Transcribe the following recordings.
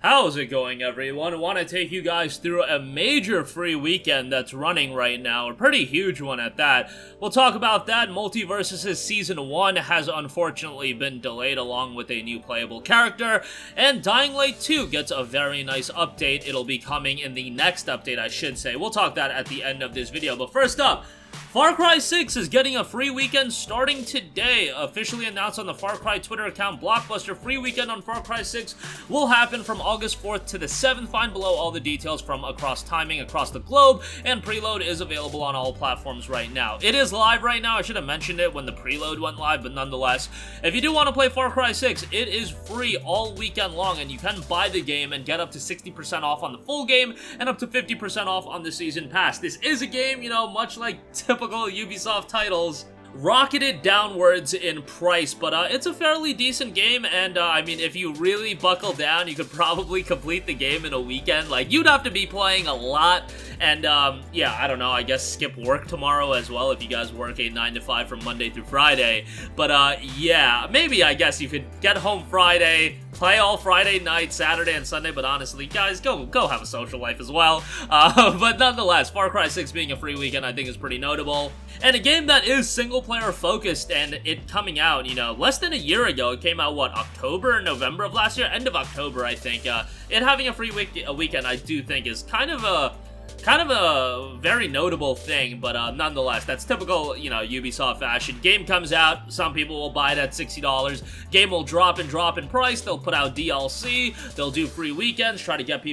How's it going, everyone? I want to take you guys through a major free weekend that's running right now, a pretty huge one at that. We'll talk about that. Multiverse's Season 1 has unfortunately been delayed along with a new playable character, and Dying Light 2 gets a very nice update. It'll be coming in the next update, I should say. We'll talk that at the end of this video, but first up, Far Cry 6 is getting a free weekend starting today. Officially announced on the Far Cry Twitter account, Blockbuster free weekend on Far Cry 6 will happen from August 4th to the 7th. Find below all the details from across the globe, and preload is available on all platforms right now. It is live right now. I should have mentioned it when the preload went live, but nonetheless, if you do want to play Far Cry 6, it is free all weekend long, and you can buy the game and get up to 60% off on the full game and up to 50% off on the season pass. This is a game, much like typical Ubisoft titles, rocketed downwards in price, but it's a fairly decent game, and I mean, if you really buckle down, you could probably complete the game in a weekend. Like, you'd have to be playing a lot, and yeah, I don't know, I guess skip work tomorrow as well if you guys work a 9 to 5 from Monday through Friday, but yeah, maybe I guess you could get home Friday, play all Friday night, Saturday, and Sunday, but honestly, guys, go have a social life as well. But nonetheless, Far Cry 6 being a free weekend, I think is pretty notable. And a game that is single-player focused, and it coming out, less than a year ago. It came out, what, October or November of last year? End of October, I think. It having a free weekend, I do think, is kind of a very notable thing, but nonetheless, that's typical, Ubisoft fashion. Game comes out, some people will buy it at $60. Game will drop in price. They'll put out DLC. They'll do free weekends, try to get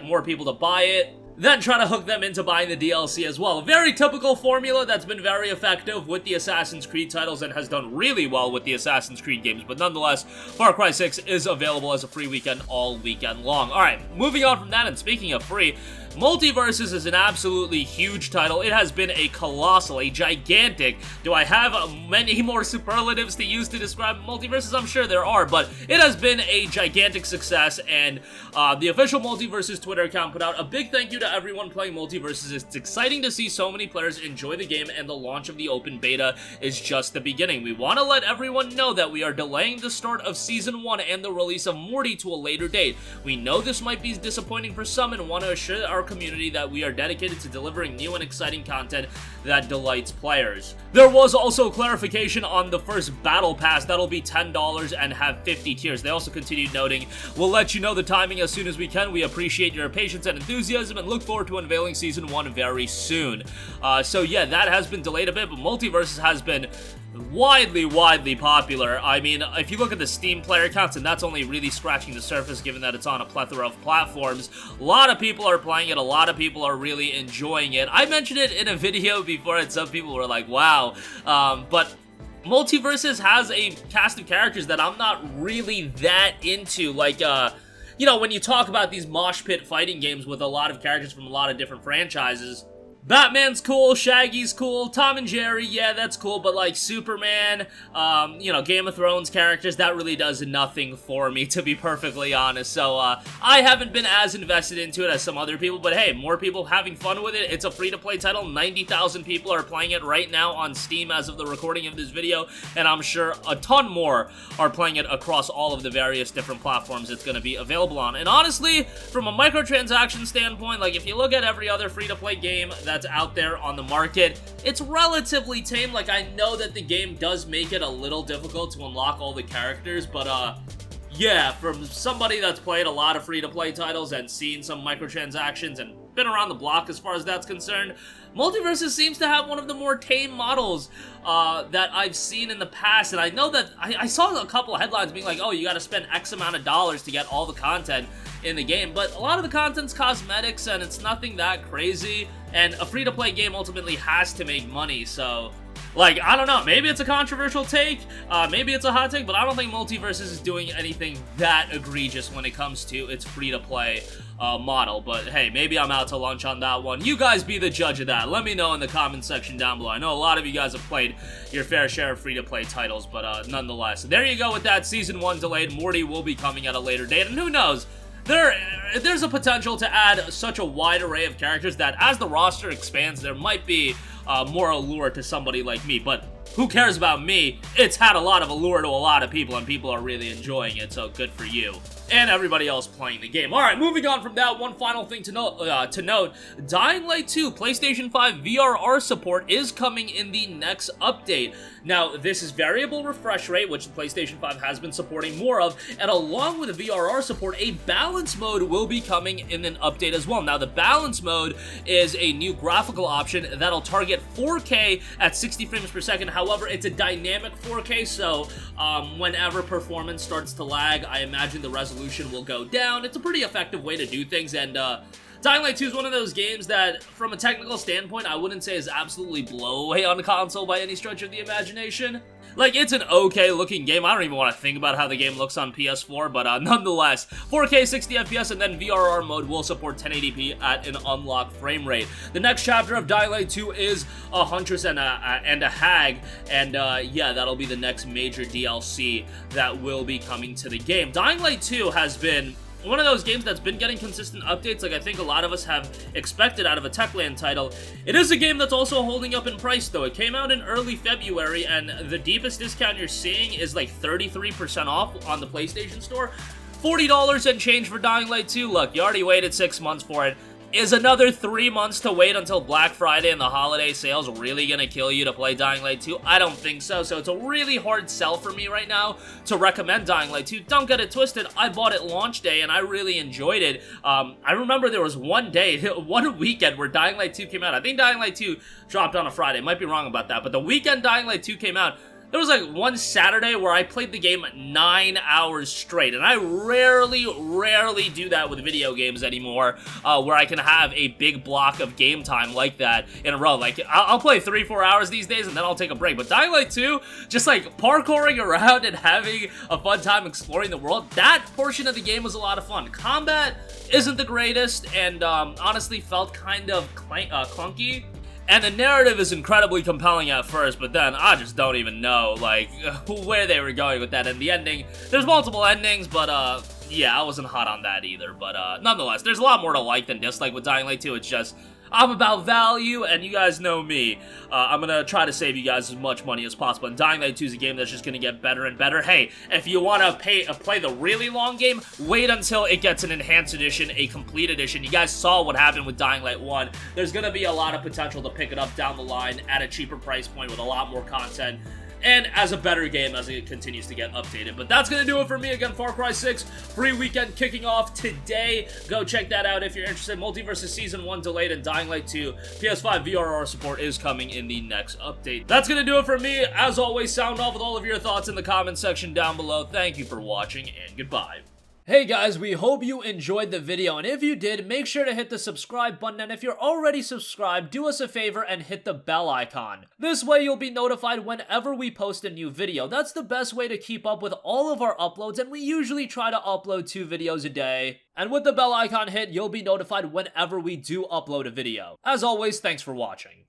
more people to buy it, then try to hook them into buying the DLC as well. A very typical formula that's been very effective with the Assassin's Creed titles and has done really well with the Assassin's Creed games. But nonetheless, Far Cry 6 is available as a free weekend all weekend long. Alright, moving on from that, and speaking of free, Multiverse is an absolutely huge title. It has been a colossal, a gigantic, do I have many more superlatives to use to describe Multiverses? I'm sure there are, but it has been a gigantic success, and the official Multiverses Twitter account put out a big thank you to everyone playing Multiverses. It's exciting to see so many players enjoy the game, and the launch of the open beta is just the beginning. We want to let everyone know that we are delaying the start of Season 1 and the release of Morty to a later date. We know this might be disappointing for some, and want to assure our community that we are dedicated to delivering new and exciting content that delights players. There was also clarification on the first battle pass. That'll be $10 and have 50 tiers. They also continued noting, "We'll let you know the timing as soon as we can. We appreciate your patience and enthusiasm and look forward to unveiling Season 1 very soon." So yeah, that has been delayed a bit, but Multiverses has been widely popular. I mean, if you look at the Steam player counts, and that's only really scratching the surface given that it's on a plethora of platforms, a lot of people are playing it, a lot of people are really enjoying it. I mentioned it in a video before, and some people were like, wow, but Multiverses has a cast of characters that I'm not really that into, like, when you talk about these mosh pit fighting games with a lot of characters from a lot of different franchises, Batman's cool, Shaggy's cool, Tom and Jerry, yeah, that's cool, but like Superman, Game of Thrones characters, that really does nothing for me, to be perfectly honest. So, I haven't been as invested into it as some other people, but hey, more people having fun with it. It's a free-to-play title. 90,000 people are playing it right now on Steam as of the recording of this video, and I'm sure a ton more are playing it across all of the various different platforms it's going to be available on. And honestly, from a microtransaction standpoint, like if you look at every other free-to-play game that's out there on the market, it's relatively tame. Like, I know that the game does make it a little difficult to unlock all the characters, but yeah, from somebody that's played a lot of free-to-play titles and seen some microtransactions and been around the block as far as that's concerned, Multiverses seems to have one of the more tame models that I've seen in the past. And I know that I saw a couple of headlines being like, oh, you gotta spend X amount of dollars to get all the content in the game, but a lot of the content's cosmetics and it's nothing that crazy, and a free-to-play game ultimately has to make money, so like, I don't know, maybe it's a controversial take, maybe it's a hot take, but I don't think Multiverses is doing anything that egregious when it comes to its free-to-play model. But hey, maybe I'm out to lunch on that one. You guys be the judge of that. Let me know in the comment section down below. I know a lot of you guys have played your fair share of free-to-play titles, but nonetheless, there you go with that. Season 1 delayed. Morty will be coming at a later date, and who knows, there's a potential to add such a wide array of characters that as the roster expands, there might be more allure to somebody like me. But who cares about me? It's had a lot of allure to a lot of people, and people are really enjoying it, so good for you. and everybody else playing the game. Alright, moving on from that, one final thing to note, Dying Light 2 PlayStation 5 VRR support is coming in the next update. Now, this is variable refresh rate, which the PlayStation 5 has been supporting more of, and along with the VRR support, a balance mode will be coming in an update as well. Now, the balance mode is a new graphical option that'll target 4K at 60 frames per second. However, it's a dynamic 4K, so whenever performance starts to lag, I imagine the resolution will go down. It's a pretty effective way to do things, and Dying Light 2 is one of those games that, from a technical standpoint, I wouldn't say is absolutely blow away on the console by any stretch of the imagination. Like, it's an okay-looking game. I don't even want to think about how the game looks on PS4, but nonetheless, 4K 60 FPS, and then VRR mode will support 1080p at an unlocked frame rate. The next chapter of Dying Light 2 is a Huntress and a Hag, and yeah, that'll be the next major DLC that will be coming to the game. Dying Light 2 has been one of those games that's been getting consistent updates like I think a lot of us have expected out of a Techland title. It is a game that's also holding up in price though. It came out in early February and the deepest discount you're seeing is like 33% off on the PlayStation Store. $40 and change for Dying Light 2. Look, you already waited 6 months for it. Is another 3 months to wait until Black Friday and the holiday sales really gonna kill you to play Dying Light 2? I don't think so, so it's a really hard sell for me right now to recommend Dying Light 2. Don't get it twisted, I bought it launch day and I really enjoyed it. I remember there was one day, one weekend where Dying Light 2 came out. I think Dying Light 2 dropped on a Friday, might be wrong about that, but the weekend Dying Light 2 came out, there was like one Saturday where I played the game 9 hours straight, and I rarely do that with video games anymore, where I can have a big block of game time like that in a row. Like, I'll play 3-4 hours these days, and then I'll take a break. But Dying Light 2, just like parkouring around and having a fun time exploring the world, that portion of the game was a lot of fun. Combat isn't the greatest, and honestly felt kind of clunky. And the narrative is incredibly compelling at first, but then I just don't even know, like, where they were going with that. And the ending, there's multiple endings, but, yeah, I wasn't hot on that either. But, nonetheless, there's a lot more to like than dislike with Dying Light 2. It's just, I'm about value, and you guys know me. I'm gonna try to save you guys as much money as possible, and Dying Light 2 is a game that's just gonna get better and better. Hey, if you want to play the really long game, wait until it gets an enhanced edition, a complete edition. You guys saw what happened with Dying Light 1. There's gonna be a lot of potential to pick it up down the line at a cheaper price point with a lot more content, and as a better game as it continues to get updated. But that's gonna do it for me. Again, Far Cry 6 free weekend kicking off today. Go check that out if you're interested. Multiverse Season 1 delayed, and Dying Light 2 PS5 VRR support is coming in the next update. That's gonna do it for me. As always, sound off with all of your thoughts in the comment section down below. Thank you for watching, and goodbye. Hey guys, we hope you enjoyed the video, and if you did, make sure to hit the subscribe button, and if you're already subscribed, do us a favor and hit the bell icon. This way you'll be notified whenever we post a new video. That's the best way to keep up with all of our uploads, and we usually try to upload 2 videos a day. And with the bell icon hit, you'll be notified whenever we do upload a video. As always, thanks for watching.